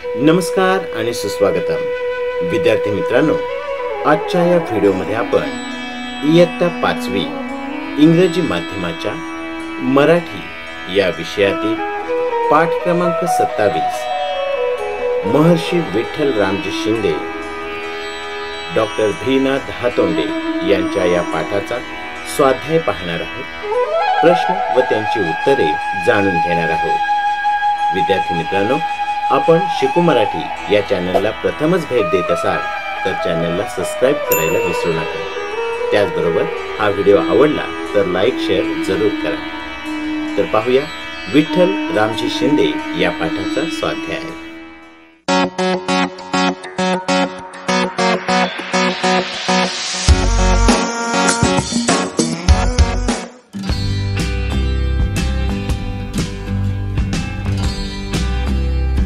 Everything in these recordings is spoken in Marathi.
नमस्कार आणि सुस्वागतम विद्यार्थी मित्रांनो, आजच्या या व्हिडिओमध्ये आपण इयत्ता 5वी इंग्रजी माध्यमाच्या मराठी या विषयातील पाठ क्रमांक 27 महर्षी विठ्ठल रामजी शिंदे, डॉक्टर भीनाथ हातोंडे यांच्या या पाठाचा स्वाध्याय पाहणार आहोत. प्रश्न व त्यांची उत्तरे जाणून घेणार आहोत. विद्यार्थी मित्रांनो, आपण शिकू मराठी या चॅनलला प्रथमच भेट देत असाल तर चॅनलला सबस्क्राइब करायला विसरू नका. त्याचबरोबर हा व्हिडिओ आवडला तर लाईक शेअर जरूर करा. तर पाहूया विठ्ठल रामजी शिंदे या पाठाचा स्वाध्याय.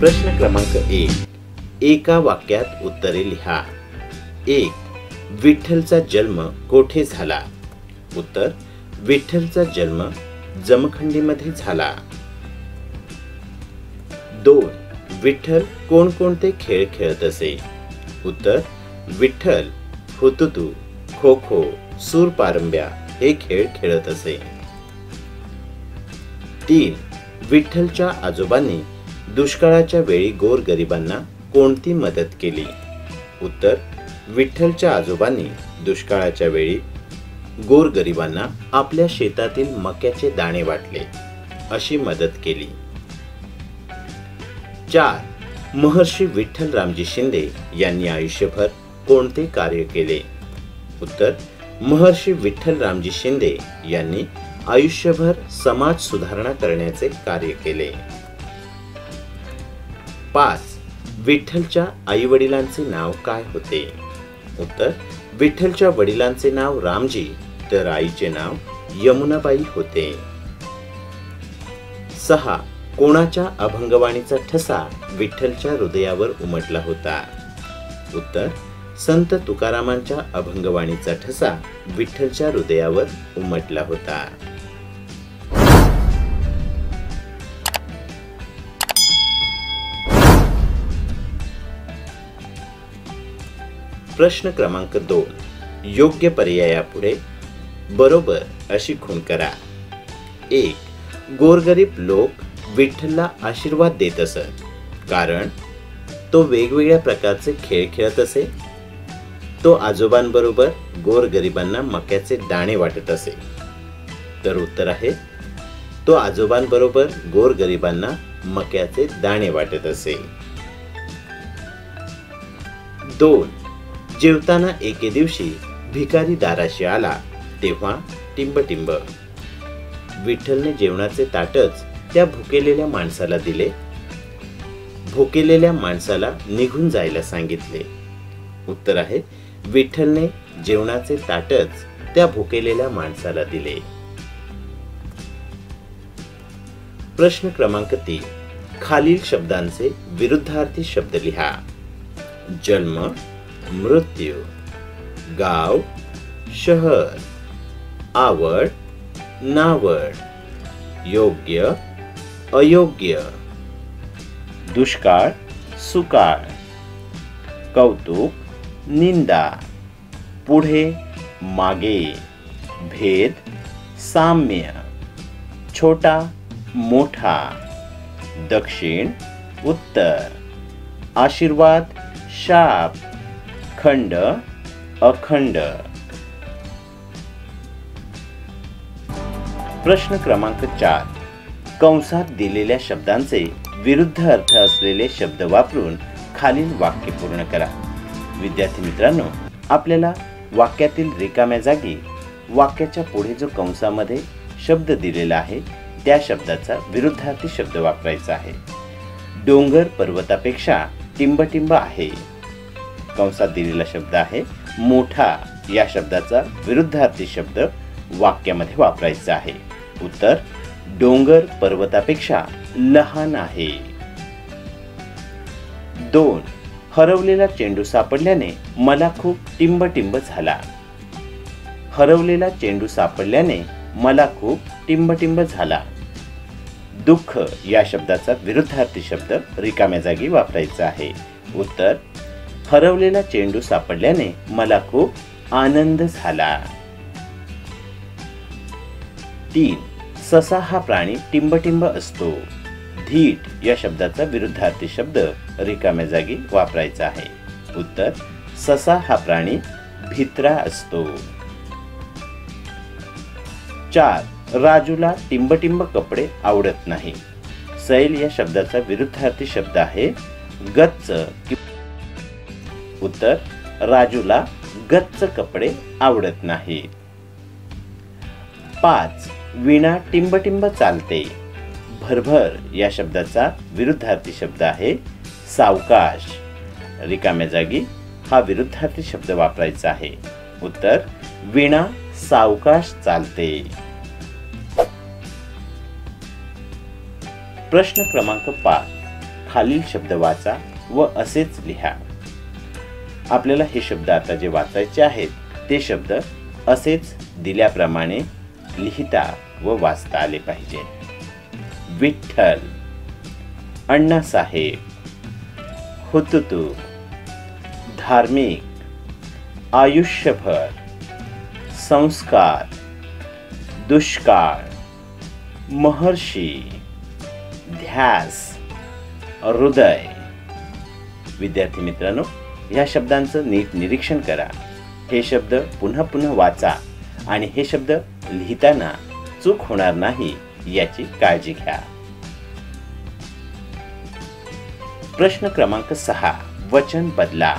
प्रश्न क्रमांक 1. एका वाक्यात उत्तरे लिहा. 1. विठ्ठलचा जन्म कोठे झाला? उत्तर: विठ्ठलचा जन्म जमखंडीमध्ये झाला. 2. विठ्ठल कोणकोणते खेळ खेळत असे? उत्तर: विठ्ठल हुतुतू, खो खो, सूरपारंब्या हे खेळ खेळत असे. 3. विठ्ठलच्या आजोबांनी दुष्काळाच्या वेळी गोरगरिबांना कोणती मदत केली? उत्तर: विठ्ठलच्या आजोबांनी दुष्काळाच्या वेळी गोरगरिबांना आपल्या शेतातील मक्याचे दाणे वाटले, अशी मदत केली. 4. महर्षी विठ्ठल रामजी शिंदे यांनी आयुष्यभर कोणते कार्य केले? उत्तर: महर्षी विठ्ठल रामजी शिंदे यांनी आयुष्यभर समाज सुधारणा करण्याचे कार्य केले. 5. विठ्ठलच्या आई वडिलांचे नाव काय होते? उत्तर: विठ्ठलच्या वडिलांचे नाव रामजी तर आईचे नाव यमुनाबाई होते. 6. कोणाच्या अभंगवाणीचा ठसा विठ्ठलच्या हृदयावर उमटला होता? उत्तर: संत तुकारामांच्या अभंगवाणीचा ठसा विठ्ठलच्या हृदयावर उमटला होता. प्रश्न क्रमांक 2. योग्य पर्यायापुढे बरोबर अशी खूण करा. 1. गोरगरीब लोक विठ्ठलला आशीर्वाद देत असत कारण तो वेगवेगळ्या प्रकारचे खेळ खेळत असे. तो आजोबांबरोबर गोरगरिबांना मक्याचे दाणे वाटत असे. तर उत्तर आहे तो आजोबांबरोबर गोरगरिबांना मक्याचे दाणे वाटत असे. 2. जेवताना एके दिवशी भिकारी दाराशी आला तेव्हा टिंबटिंब. विठ्ठलने जेवणाचे ताटच त्या भुकेलेल्या माणसाला दिले. भुकेलेल्या माणसाला निघून जायला सांगितले. उत्तर आहे विठ्ठलने जेवणाचे ताटच त्या भुकेलेल्या माणसाला दिले. प्रश्न क्रमांक 3. खालील शब्दांचे विरुद्धार्थी शब्द लिहा. जन्म, मृत्यू, गाव, शहर, आवड, नावड, योग्य, अयोग्य, दुष्काळ, सुकाळ, कौतुक, निंदा, पुढे, मागे, भेद, साम्य, छोटा, मोठा, दक्षिण, उत्तर, आशीर्वाद, शाप, खंड, अखंड. प्रश्न क्रमांक 4. कंसात दिलेल्या शब्दांचे विरुद्ध अर्थ असलेले शब्द वापरून खालील वाक्य पूर्ण करा. विद्यार्थी मित्रांनो, आपल्याला वाक्यातील रिकाम्या जागी वाक्याच्या पुढे जो कंसामध्ये शब्द दिलेला आहे त्या शब्दाचा विरुद्धार्थी शब्द वापरायचा आहे. डोंगर पर्वतापेक्षा टिंबटिंब आहे. कंसात दिलेला शब्द आहे मोठा. या शब्दाचा विरुद्धार्थी शब्द वाक्यामध्ये वापरायचा आहे. उत्तर: डोंगर पर्वतापेक्षा लहान आहे. 2. हरवलेला चेंडू सापडल्याने मला खूप टिंबटिंब झाला. हरवलेला चेंडू सापडल्याने मला खूप टिंबटिंब झाला. दुःख या शब्दाचा विरुद्धार्थी शब्द रिकाम्या जागी वापरायचा आहे. उत्तर, हरवलेला चेंडू सापडल्याने मला खूप आनंद झाला. 3. ससा हा प्राणी टिंबटिंब असतो. धीट या शब्दाचा विरुद्धार्थी शब्द रिकाम्या जागी वापरायचा आहे. उत्तर, ससा हा प्राणी भित्रा असतो. 4. राजूला टिंबटिंब कपडे आवडत नाही. सैल या शब्दाचा विरुद्धार्थी शब्द आहे गच्च. उत्तर, राजूला गच्च कपडे आवडत नाहीत. 5. वीणा टिंबटिंब चालते. भरभर या शब्दाचा विरुद्धार्थी शब्द आहे सावकाश. रिकाम्या जागी हा विरुद्धार्थी शब्द वापरायचा आहे. उत्तर, वीणा सावकाश चालते. प्रश्न क्रमांक 5. खालील शब्द वाचा व असेच लिहा. आपल्याला हे शब्द आता जे वाचायचे आहेत ते शब्द असेच दिल्याप्रमाणे लिहिता व वाचता आले पाहिजे. विठ्ठल, अण्णासाहेब, हुतुतू, धार्मिक, आयुष्यभर, संस्कार, दुष्काळ, महर्षी, ध्यास, हृदय. विद्यार्थी मित्रांनो, या शब्दांचं नीट निरीक्षण करा. हे शब्द पुन्हा पुन्हा वाचा आणि हे शब्द लिहिताना चूक होणार नाही याची काळजी घ्या. प्रश्न क्रमांक 6. वचन बदला.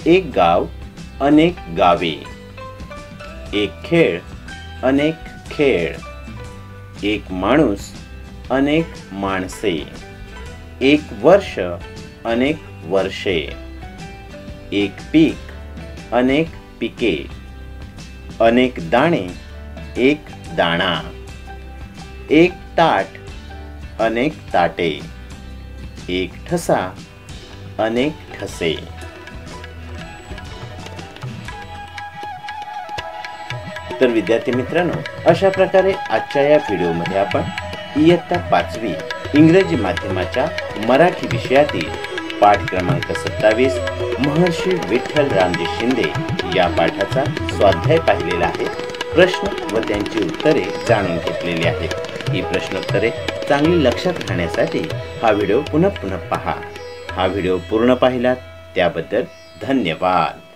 एक गाव, अनेक गावे. एक खेळ, अनेक खेळ. एक माणूस, अनेक माणसे. एक वर्ष, अनेक वर्षे. एक पीक, अनेक पिके. अनेक दाणे, एक दाणा. एक ताट, अनेक ताटे. एक ठसा, अनेक ठसे. तर विद्यार्थी मित्रांनो, अशा प्रकारे आजच्या या व्हिडिओमध्ये आपण इयत्ता 5वी इंग्रजी माध्यमाच्या मराठी विषयातील पाठ क्रमांक 27 महर्षी विठ्ठल रामजी शिंदे या पाठाचा स्वाध्याय पाहिलेला आहे. प्रश्न व त्यांची उत्तरे जाणून घेतलेली आहेत. ही प्रश्नोत्तरे चांगली लक्षात राहण्यासाठी हा व्हिडिओ पुन्हा पहा. हा व्हिडिओ पूर्ण पाहिलात त्याबद्दल धन्यवाद.